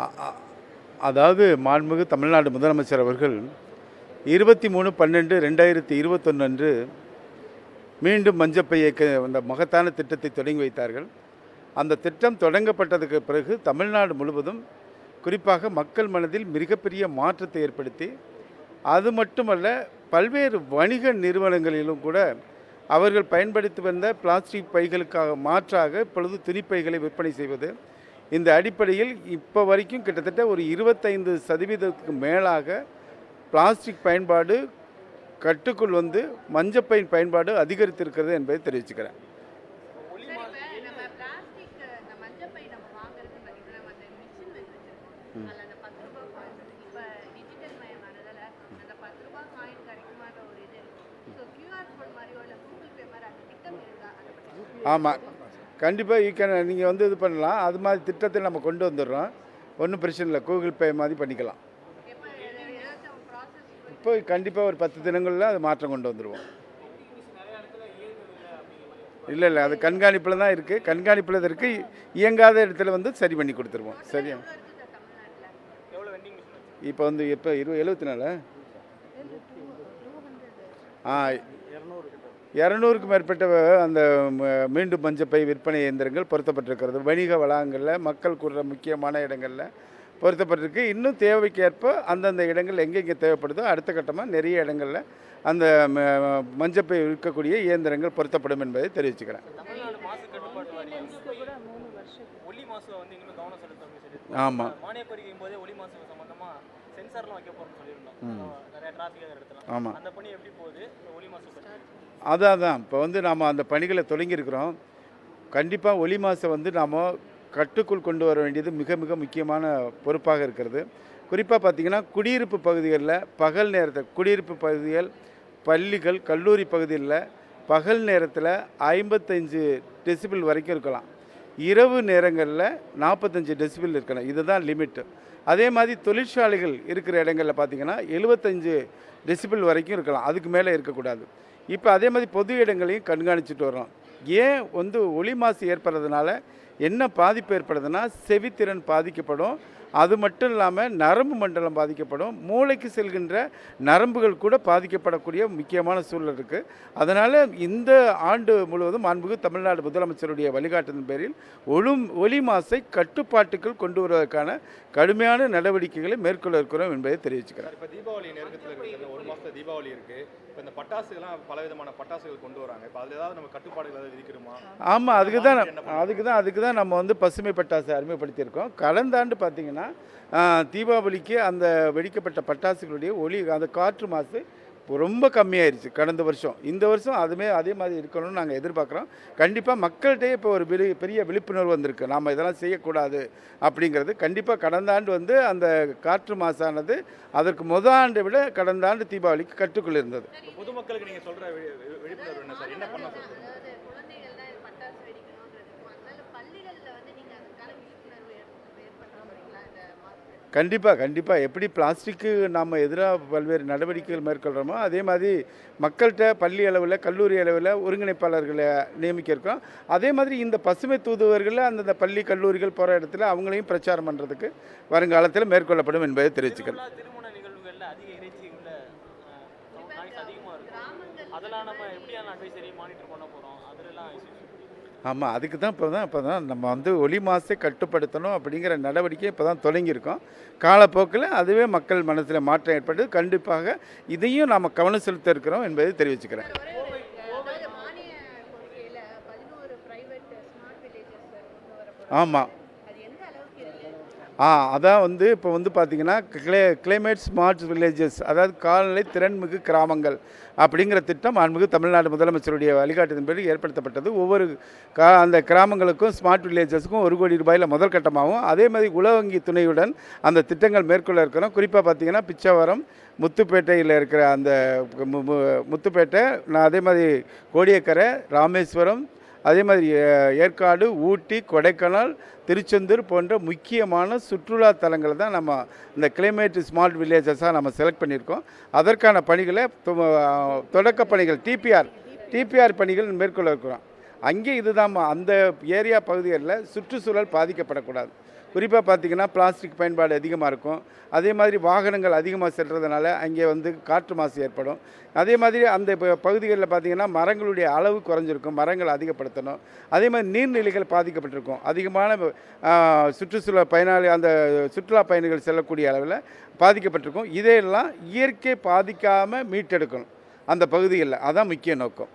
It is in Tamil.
அ- அ- அதாவது மாண்புமிகு தமிழ்நாடு முதலமைச்சர் அவர்கள் 23/12/2021 அன்று மீண்டும் மஞ்சப்பை இயக்க அந்த மகத்தான திட்டத்தை தொடங்கி வைத்தார்கள். அந்த திட்டம் தொடங்கப்பட்டதுக்கு பிறகு தமிழ்நாடு முழுவதும் குறிப்பாக மக்கள் மனதில் மிகப்பெரிய மாற்றத்தை ஏற்படுத்தி, அது மட்டுமல்ல பல்வேறு வணிக நிறுவனங்களிலும் கூட அவர்கள் பயன்படுத்தி வந்த பிளாஸ்டிக் பைகளுக்காக மாற்றாக இப்பொழுது துணிப்பைகளை விற்பனை செய்வது. இந்த அடிப்படையில் இப்போ வரைக்கும் கிட்டத்தட்ட ஒரு 25% மேலாக பிளாஸ்டிக் பயன்பாடு கட்டுக்குள் வந்து மஞ்சப்பையின் பயன்பாடு அதிகரித்திருக்கிறது என்பதை தெரிவிச்சுக்கிறேன். ஆமாம், கண்டிப்பாக நீங்கள் வந்து இது பண்ணலாம். அது மாதிரி திட்டத்தை நம்ம கொண்டு வந்துடுறோம். ஒன்றும் பிரச்சனை இல்லை. கூகுள் பே மாதிரி பண்ணிக்கலாம். இப்போ கண்டிப்பாக ஒரு 10 தினங்களில் அது மாற்றம் கொண்டு வந்துடுவோம். இல்லை அது கண்காணிப்பில் தான் இருக்குது. கண்காணிப்பில் தான் இருக்குது. இயங்காத இடத்துல வந்து சரி பண்ணி கொடுத்துருவோம். சரியா? இப்போ வந்து 74 200க்கு மேற்பட்ட அந்த மீண்டும் மஞ்சப்பை விற்பனை இயந்திரங்கள் பொருத்தப்பட்டிருக்கிறது. வணிக வளாகங்களில், மக்கள் கூடுற முக்கியமான இடங்களில் பொருத்தப்பட்டிருக்கு. இன்னும் தேவைக்கேற்ப அந்தந்த இடங்கள் எங்கெங்கே தேவைப்படுதோ அடுத்த கட்டமாக நிறைய இடங்களில் அந்த மஞ்சப்பை விற்கக்கூடிய இயந்திரங்கள் பொருத்தப்படும் என்பதை தெரிவிச்சுக்கிறேன். ஆமாம், ஆமாம், அதான் இப்போ வந்து நாம் அந்த பணிகளை தொடங்கியிருக்கிறோம். கண்டிப்பாக ஒலி மாசை வந்து நாம் கட்டுக்குள் கொண்டு வர வேண்டியது மிக மிக முக்கியமான பொறுப்பாக இருக்கிறது. குறிப்பாக பார்த்திங்கன்னா குடியிருப்பு பகுதிகளில் பகல் நேரத்தில், குடியிருப்பு பகுதிகள், பள்ளிகள், கல்லூரி பகுதிகளில் பகல் நேரத்தில் 55 டெசிபிள் வரைக்கும் இருக்கலாம். இரவு நேரங்களில் 45 டெசிபிள் இருக்கலாம். இதுதான் லிமிட்டு. அதே மாதிரி தொழிற்சாலைகள் இருக்கிற இடங்களில் பார்த்திங்கன்னா 75 டெசிபிள் வரைக்கும் இருக்கலாம். அதுக்கு மேலே இருக்கக்கூடாது. இப்போ அதே மாதிரி பொது இடங்களையும் கண்காணிச்சுட்டு வரோம். ஏன் வந்து ஒலி மாசு ஏற்படுறதுனால என்ன பாதிப்பு ஏற்படுதுன்னா, செவித்திறன் பாதிக்கப்படும். அது மட்டும் இல்லாமல் நரம்பு மண்டலம் பாதிக்கப்படும். மூளைக்கு செல்கின்ற நரம்புகள் கூட பாதிக்கப்படக்கூடிய முக்கியமான சூழல் இருக்குது. அதனால் இந்த ஆண்டு முழுவதும் மாண்புமிகு தமிழ்நாடு முதலமைச்சருடைய வழிகாட்டுதலின் பேரில் ஒலி மாசை கட்டுப்பாட்டுக்குள் கொண்டு வருவதற்கான கடுமையான நடவடிக்கைகளை மேற்கொள்ள இருக்கிறோம் என்பதை தெரிவிச்சுக்கிறேன். இப்போ தீபாவளி நேரத்தில் இருக்குது, ஒரு மாதத்தில் தீபாவளி இருக்குது. இப்போ இந்த பட்டாசுகள்லாம் பலவிதமான பட்டாசுகள் கொண்டு வராங்க. இப்போ அதில் ஏதாவது நம்ம கட்டுப்பாடுகள் ஏதாவது விதிக்கிறோமா? ஆமாம், அதுக்கு தான் நம்ம வந்து பசுமை பட்டாசு அறிமுகப்படுத்தியிருக்கோம். கடந்த ஆண்டு பார்த்திங்கன்னா தீபாவளிக்கு அந்த வெடிக்கப்பட்ட பட்டாசுகளுடைய ஒலி, அந்த காற்று மாசு ரொம்ப கம்மியாயிருச்சு கடந்த வருஷம். இந்த வருஷம் அதே மாதிரி இருக்கணும்னு நாங்கள் எதிர்பார்க்குறோம். கண்டிப்பாக மக்கள்கிட்டே இப்போ ஒரு பெரிய விழிப்புணர்வு வந்திருக்கு. நாம் இதெல்லாம் செய்யக்கூடாது அப்படிங்கிறது. கண்டிப்பாக கடந்த ஆண்டு வந்து அந்த காற்று மாசானது அதற்கு முதல் ஆண்டை விட கடந்த ஆண்டு தீபாவளிக்கு கட்டுக்குள் இருந்தது. பொதுமக்களுக்கு நீங்கள் சொல்கிற விழிப்புணர்வு என்ன சார்? என்ன பண்ண சொல்கிறீங்க? கண்டிப்பாக எப்படி பிளாஸ்டிக்கு நாம் எதிராக பல்வேறு நடவடிக்கைகள் மேற்கொள்கிறோமோ அதே மாதிரி மக்கள்கிட்ட பள்ளி அளவில், கல்லூரி அளவில் ஒருங்கிணைப்பாளர்களை நியமிக்க இருக்கோம். அதே மாதிரி இந்த பசுமை தூதுவர்களில் அந்தந்த பள்ளி, கல்லூரிகள் போகிற இடத்துல அவங்களையும் பிரச்சாரம் பண்ணுறதுக்கு வருங்காலத்தில் மேற்கொள்ளப்படும் என்பதை தெரிவிச்சுக்கிறேன். ஆமாம், அதுக்கு தான் இப்போ தான் நம்ம வந்து ஒலி மாசை கட்டுப்படுத்தணும் அப்படிங்கிற நடவடிக்கை இப்போ தான் தொடங்கியிருக்கோம். காலப்போக்கில் அதுவே மக்கள் மனசில் மாற்றம் ஏற்பட்டு கண்டிப்பாக இதையும் நாம் கவனம் செலுத்த இருக்கிறோம் என்பதை தெரிவிச்சுக்கிறேன். ஆமாம், அதான் வந்து இப்போ வந்து பார்த்திங்கன்னா கிளைமேட் ஸ்மார்ட் வில்லேஜஸ், அதாவது காலநிலை திறன்மிகு கிராமங்கள் அப்படிங்கிற திட்டம் மாண்புமிகு தமிழ்நாடு முதலமைச்சருடைய வழிகாட்டுதலின்படி ஏற்படுத்தப்பட்டது. ஒவ்வொரு அந்த கிராமங்களுக்கும் ஸ்மார்ட் வில்லேஜஸுக்கும் 1 கோடி ரூபாயில் முதல் கட்டமாகவும், அதே மாதிரி உள வங்கி துணையுடன் அந்த திட்டங்கள் மேற்கொள்ள இருக்கிறோம். குறிப்பாக பார்த்திங்கன்னா பிச்சவரம், முத்துப்பேட்டையில் இருக்கிற அந்த முத்துப்பேட்டை, அதே மாதிரி கோடியக்கரை, ராமேஸ்வரம், அதே மாதிரி ஏற்காடு, ஊட்டி, கொடைக்கானல், திருச்செந்தூர் போன்ற முக்கியமான சுற்றுலா தலங்களை தான் நம்ம இந்த கிளைமேட் ஸ்மார்ட் வில்லேஜஸாக நம்ம செலக்ட் பண்ணியிருக்கோம். அதற்கான பணிகளை தொடக்க பணிகள் டிபிஆர் பணிகள் மேற்கொள்ள இருக்கிறோம். அங்கே இதுதான் அந்த ஏரியா பகுதிகளில் சுற்றுச்சூழல் பாதிக்கப்படக்கூடாது. குறிப்பாக பார்த்திங்கன்னா பிளாஸ்டிக் பயன்பாடு அதிகமாக இருக்கும். அதே மாதிரி வாகனங்கள் அதிகமாக செல்றதுனால அங்கே வந்து காற்று மாசு ஏற்படும். அதே மாதிரி அந்த பகுதிகளில் பார்த்திங்கன்னா மரங்களுடைய அளவு குறைஞ்சிருக்கும், மரங்கள் அதிகப்படுத்தணும். அதே மாதிரி நீர்நிலைகள் பாதிக்கப்பட்டிருக்கும். அதிகமான சுற்றுச்சூழல் பயனாளி அந்த சுற்றுலா பயணிகள் செல்லக்கூடிய அளவில் பாதிக்கப்பட்டிருக்கும். இதையெல்லாம் இயற்கை பாதிக்காமல் மீட்டெடுக்கணும் அந்த பகுதிகளில். அதான் முக்கிய நோக்கம்.